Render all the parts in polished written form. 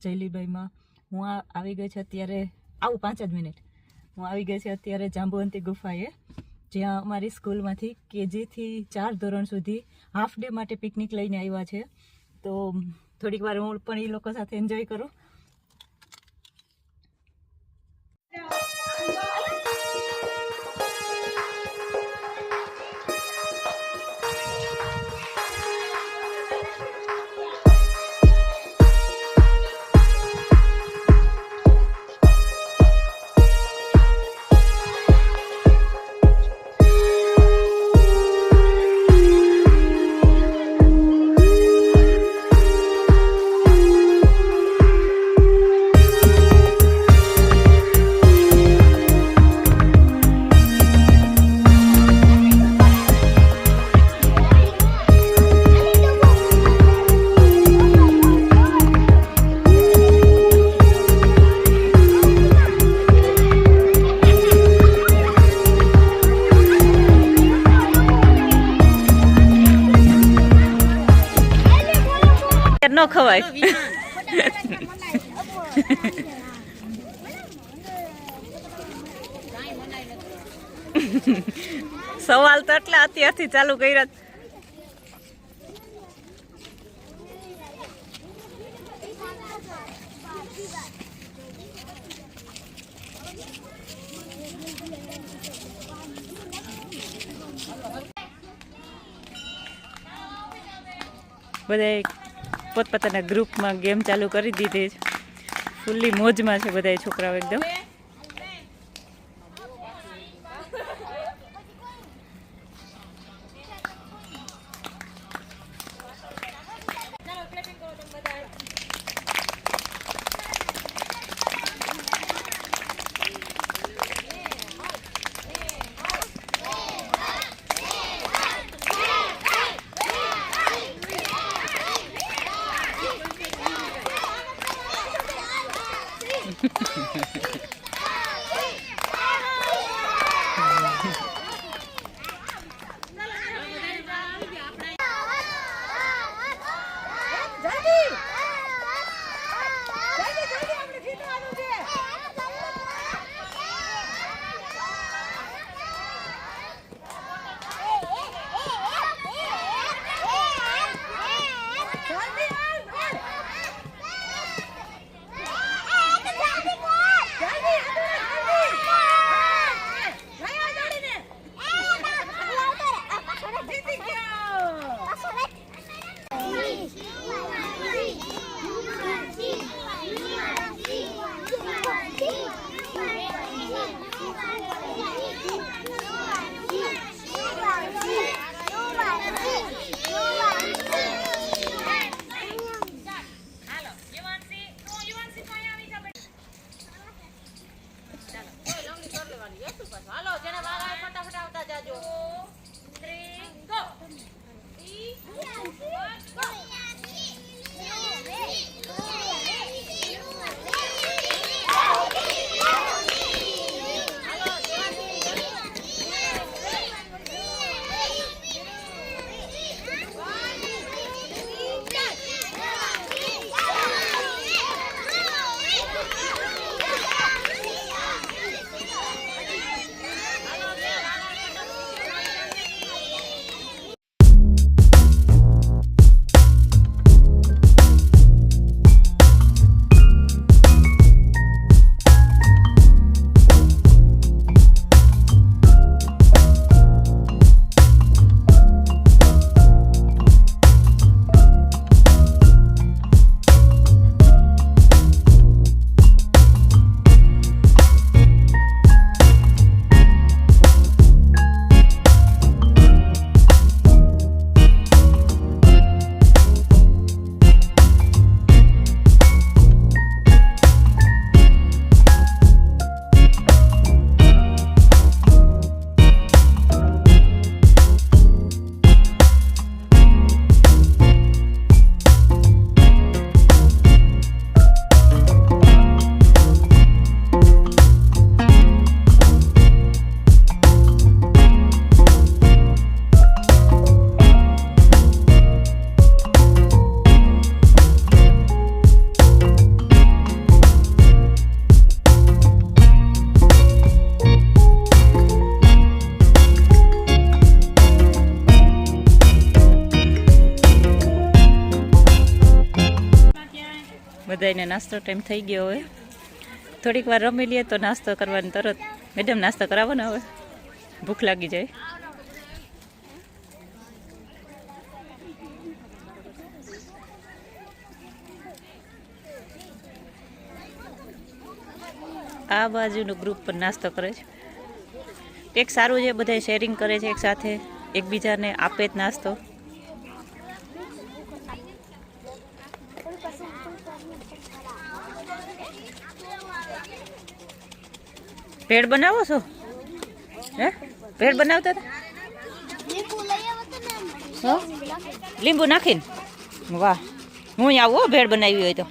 જયલીબાઈમાં હું આવી ગઈ છે અત્યારે, આવું 5 જ મિનિટ, હું આવી ગઈ છે અત્યારે જાંબુવંતી ગુફાએ, જ્યાં અમારી સ્કૂલમાંથી KG થી 4 ધોરણ સુધી હાફ ડે માટે પિકનિક લઈને આવ્યા છે. તો થોડીક વાર હું પણ એ લોકો સાથે એન્જોય કરું. ન ખવાય. સવાલ તો એટલા અત્યારથી ચાલુ કર્યા. બધા પોતપોતાના ગ્રુપમાં ગેમ ચાલુ કરી દીધી છે. ફૂલ્લી મોજમાં છે બધા છોકરાઓ એકદમ. બધાને નાસ્તો ટાઈમ થઈ ગયો હવે. થોડીક વાર રમી લઈએ તો નાસ્તો કરવાની તરત. મેડમ નાસ્તો કરાવો ને, હવે ભૂખ લાગી જાય. આ બાજુનું ગ્રુપ પર નાસ્તો કરે છે. એક સારું છે, બધા શેરિંગ કરે છે એક સાથે, એકબીજાને આપે જ નાસ્તો. ભેળ બનાવો છો? હે, ભેળ બનાવતા હતા? લીંબુ નાખીને? વાહ, હું આવું ભેળ બનાવી હોય તો.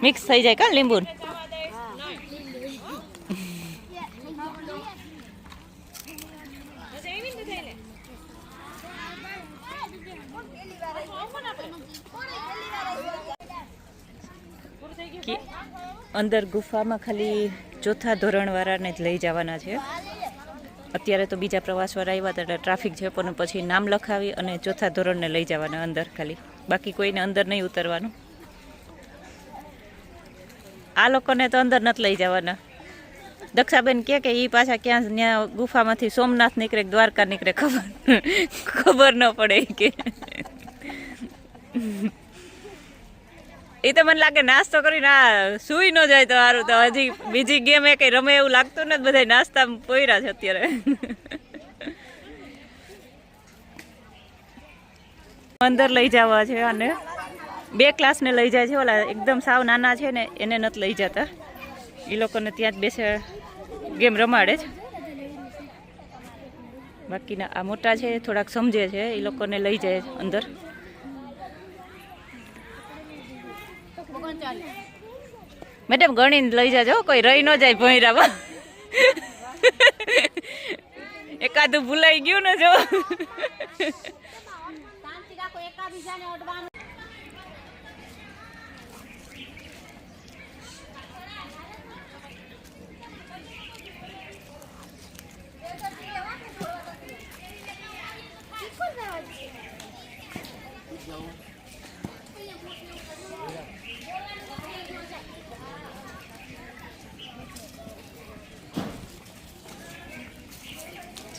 મિક્સ થઈ જાય કા લીંબુ? અંદર ગુફામાં ખાલી ચોથા ધોરણવાળાને જ લઈ જવાના છે. અત્યારે તો બીજા પ્રવાસવાળા આવ્યા હતા એટલે ટ્રાફિક છે, પણ પછી નામ લખાવી અને ચોથા ધોરણને લઈ જવાના અંદર ખાલી. બાકી કોઈને અંદર નહીં ઉતરવાનું. આ લોકોને તો અંદર નથી લઈ જવાના. દક્ષાબેન કે એ પાછા ક્યાં ત્યાં ગુફામાંથી સોમનાથ નીકળે દ્વારકા નીકળે ખબર ન પડે કે. એ તો મને લાગે નાસ્તો કરીને આ સુઈ ન જાય તો સારું. તો હજી બીજી ગેમ એ કઈ રમે એવું લાગતું ને, બધા નાસ્તા પોયરા છે અત્યારે. અંદર લઈ જવા છે અને 2 ક્લાસને લઈ જાય છે. ઓલા એકદમ સાવ નાના છે ને એને નથી લઈ જતા. એ લોકોને ત્યાં જ બેસે ગેમ રમાડે છે. બાકીના આ મોટા છે થોડાક સમજે છે, એ લોકોને લઈ જાય અંદર. મેડમ ગણીને લઈ જાજો, કોઈ રહી ન જાય ભોંયરામાં. એકાદું ભૂલાઈ ગયું ને જો.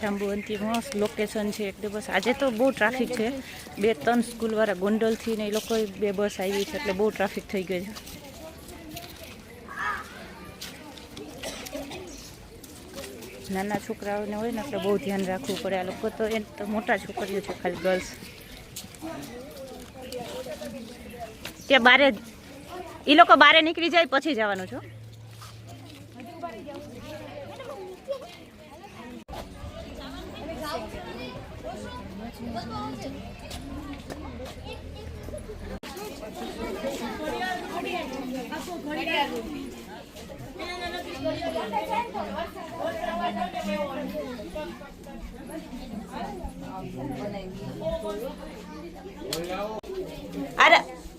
જાંબુવંતી મસ્ત લોકેશન છે એકદમ. બસ આજે તો બહુ ટ્રાફિક છે. 2-3 સ્કૂલવાળા ગોંડલથી ને એ લોકો 2 બસ આવી છે એટલે બહુ ટ્રાફિક થઈ ગયો છે. નાના છોકરાઓને હોય ને એટલે બહુ ધ્યાન રાખવું પડે. આ લોકો તો એ તો મોટા છોકરીઓ છે ખાલી, ગર્લ્સ. ત્યાં બારે એ લોકો બારે નીકળી જાય પછી જવાનું છો.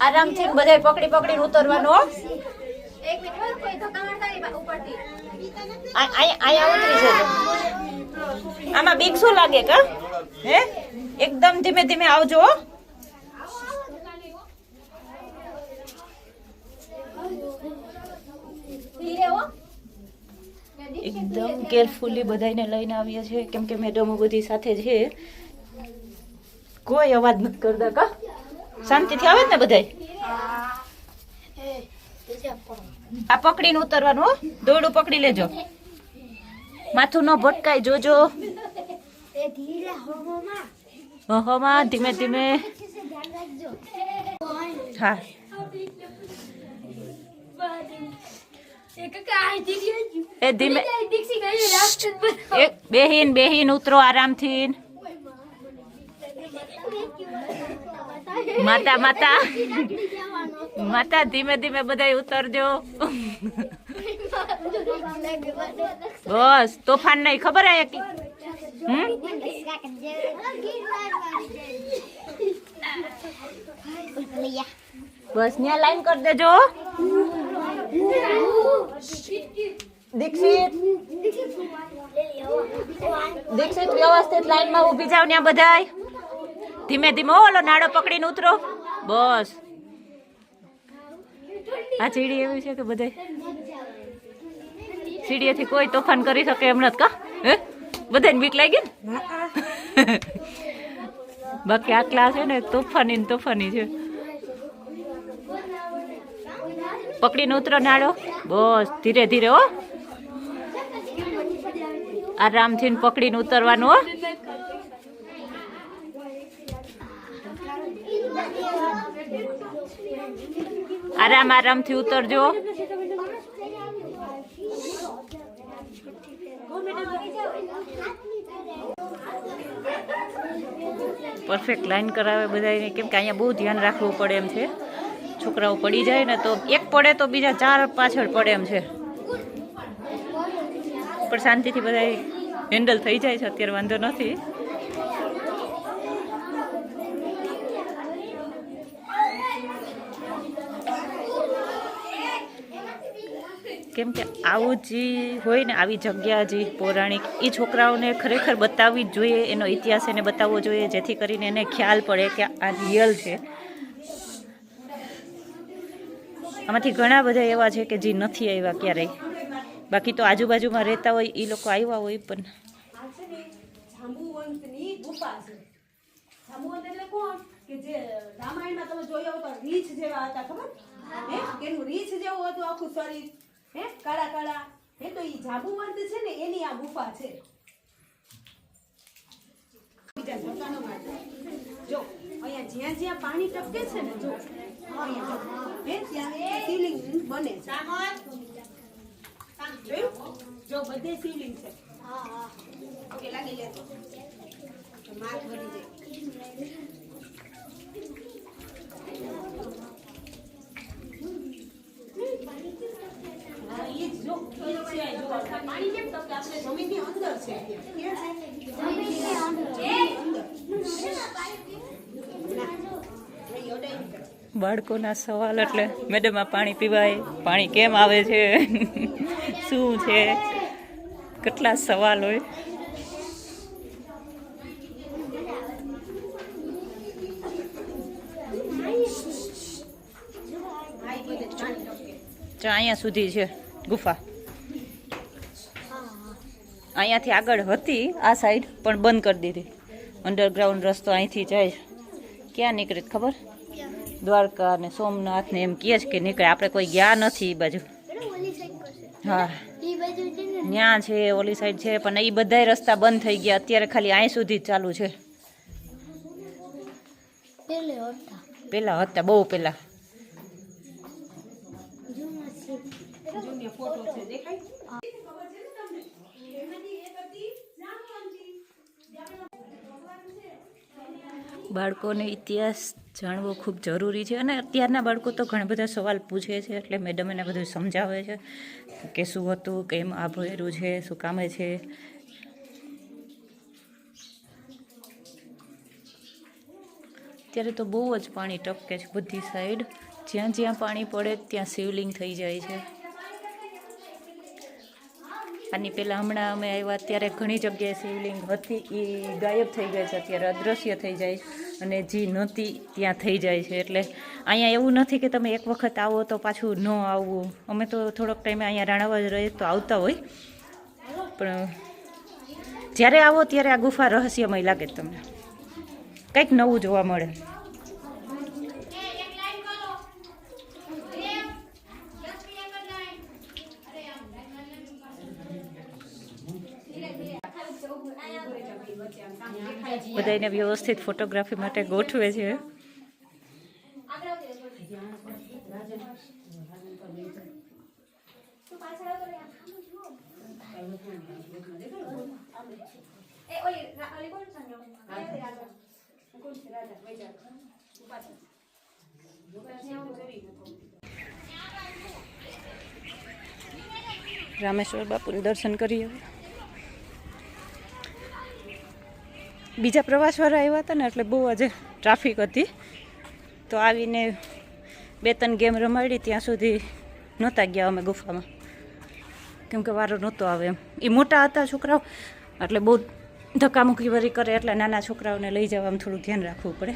આરામથી બધા પકડી પકડીને ઉતરવાનું. આમાં બીક શું લાગે કા? હે, એકદમ ધીમે ધીમે આવજો. એકદમ કેરફુલી બધાને લઈને આવીએ છીએ કેમ કે મેડમો બધી સાથે છે. કોઈ અવાજ નથી કરતા કા? શાંતિથી આવે ને બધાય? આ પકડીને ઉતરવાનું. દોરડું પકડી લેજો, માથું ન ભટકાય જોજો. હવામાં ધીમે ધીમે. હા, એ ધીમે બેહીન ઉતરો આરામથી. માતા માતા માતા ધીમે ધીમે બધા ઉતરજો. બસ તોફાન નહીં, ખબર હે? બસ ત્યાં લાઈન કરી દેજો. દીક્ષિત વ્યવસ્થિત લાઈનમાં ઊભી જાવ. ત્યાં બધાય ધીમે ધીમે ઓલો નાડો પકડીને ઉતરો. બસ આ સીડી એવી છે કે બધે સીડીએથી કોઈ તોફાન કરી શકે એમ નથી કા હે બધાને બીક લાગી ને બાકી આ ક્લાસ છે ને તોફાની છે પકડીને ઉતરો નાડો બસ ધીરે ધીરે હો આરામથી પકડીને ઉતરવાનું હો આરામથી ઉતરજો પરફેક્ટ લાઈન કરાવે બધાને કેમ કે અહીંયા બહુ ધ્યાન રાખવું પડે એમ છે છોકરાઓ પડી જાય ને તો એક પડે તો બીજા 4 પાછળ પડે એમ છે પણ શાંતિથી બધા હેન્ડલ થઈ જાય છે અત્યારે વાંધો નથી કેમ કે આવું જે હોય ને આવી જગ્યા જે પૌરાણિક એ છોકરાઓને ખરેખર બતાવવી જ જોઈએ એનો ઇતિહાસ એને બતાવવો જોઈએ જેથી કરીને એને ખ્યાલ પડે કે આ રિયલ છે આમાંથી ઘણા બધા એવા છે કે જે નથી આવ્યા ક્યારેય બાકી તો આજુબાજુમાં રહેતા હોય એ લોકો આવ્યા હોય પણ જાંબુવંતની ગુફા છે જાંબુવંત એટલે કોણ કે જે રામાયણમાં તમે જોયા હોય તો રીછ જેવા હતા ખબર હે કેનું રીછ જેવું હતું આખું શરીર હે કાળા કાળા હે તો ઈ જાંબુવંત છે ને એની આ ગુફા છે બીજા ઢકાણોમાં જો અહીંયા જ્યાં જ્યાં પાણી ટપકે છે ને જો અહીંયા હે ત્યાં શિવલિંગ બને છે જોયું જો બધે શિવલિંગ છે હા હા ઓકે લાગી લે તો માર્ક ભરી જાય હા એ જો પાણી કેમ તો કે આપણે જમીનની અંદર છે જમીનની અંદર બાળકોના સવાલ એટલે મેડમ આ પાણી પીવાય પાણી કેમ આવે છે શું છે કેટલા સવાલ હોય અહીંયા સુધી છે ગુફા અહીંયાથી આગળ હતી આ સાઈડ પણ બંધ કરી દીધી અંડરગ્રાઉન્ડ રસ્તો અહીંથી જાય ક્યાં નીકળે ખબર દ્વારકા ને સોમનાથ ને એમ કહે છે કે નીકળે આપણે કોઈ ગયા નથી એ બાજુ હા ત્યાં છે ઓલી સાઈડ છે પણ એ બધાય રસ્તા બંધ થઈ ગયા અત્યારે ખાલી અહીં સુધી જ ચાલુ છે પેલા હતા બહુ પેલા બાળકોને ઇતિહાસ જાણવો ખૂબ જરૂરી છે અને અત્યારના બાળકો તો ઘણા બધા સવાલ પૂછે છે એટલે મેડમ એને બધું સમજાવે છે કે શું હતું કેમ આ ભર્યું છે શું કામે છે અત્યારે તો બહુ જ પાણી ટપકે છે બધી સાઈડ જ્યાં જ્યાં પાણી પડે ત્યાં શિવલિંગ થઈ જાય છે આની પહેલાં હમણાં અમે આવ્યા ત્યારે ઘણી જગ્યાએ શિવલિંગ હતી એ ગાયબ થઈ ગઈ છે અત્યારે અદૃશ્ય થઈ જાય અને જે નહોતી ત્યાં થઈ જાય છે એટલે અહીંયા એવું નથી કે તમે એક વખત આવો તો પાછું ન આવવું અમે તો થોડોક ટાઈમે અહીંયા રાણાવાજ રહીએ તો આવતા હોય પણ જ્યારે આવો ત્યારે આ ગુફા રહસ્યમય લાગે તમને કંઈક નવું જોવા મળે બધાને વ્યવસ્થિત ફોટોગ્રાફી માટે ગોઠવે છે રામેશ્વર બાપુને દર્શન કરીએ બીજા પ્રવાસવાળા આવ્યા હતા ને એટલે બહુ આજે ટ્રાફિક હતી તો આવીને 2-3 ગેમ રમાડી ત્યાં સુધી નહોતા ગયા અમે ગુફામાં કેમ કે વારો નહોતો આવે એમ એ મોટા હતા છોકરાઓ એટલે બહુ ધક્કામુક્કી વરી કરે એટલે નાના છોકરાઓને લઈ જવામાં થોડું ધ્યાન રાખવું પડે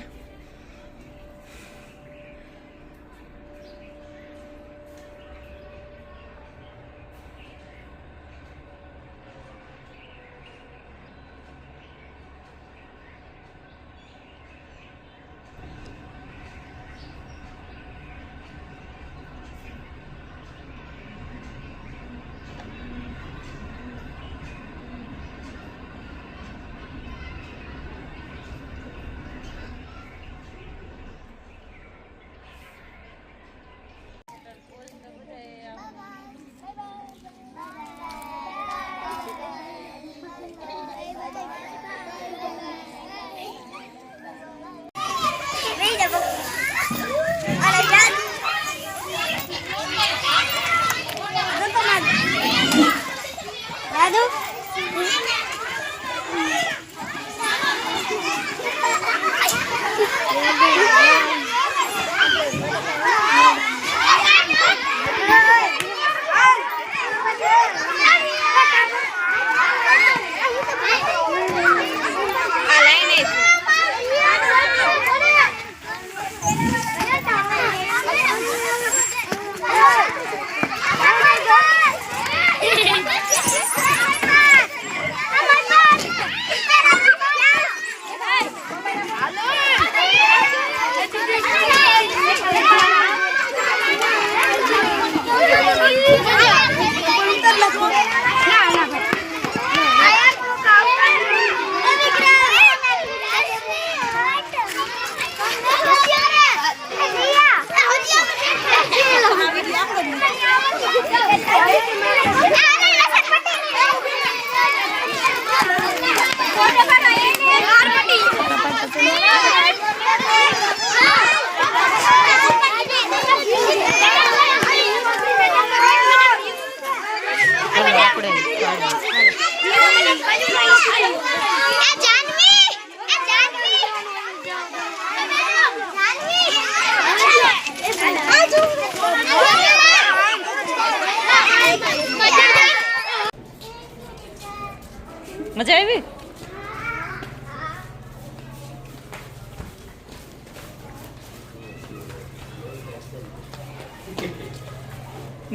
મજા આવી?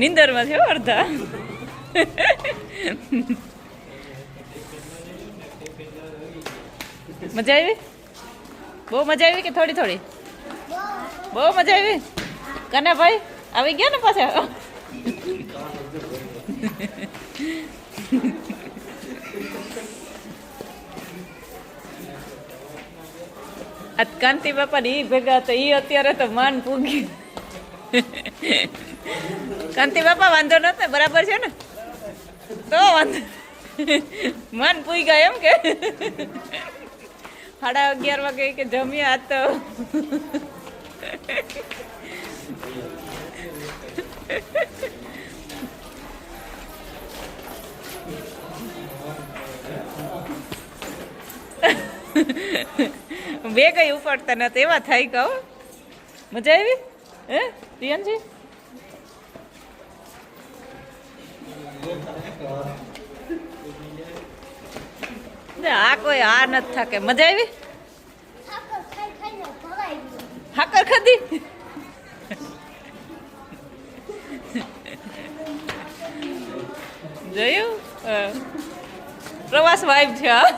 નીંદરમાં થયો અડધા. મજા આવી? બહુ મજા આવી કે થોડી થોડી? બહુ મજા આવી? કને ભાઈ આવી ગયા ને પાછા? આ કાંતિ બાપા ને ઈ ભેગા તો ઈ અત્યારે તો માન પૂગી. કાંતિ બાપા વાંધો નતો, બરાબર છે ને? તો વાંધો મન પૂઈ ગયા એમ કે 11:30 વાગે કે જમ્યા તો બે કઈ ઉપાડતા નતા એવા થાય કહો. મજા આવી? હે રિયાનજી? આ કોઈ આ નથી થાકે. મજા આવી? હાકર ખાધી? જોયું? પ્રવાસ વાઇબ છે આ.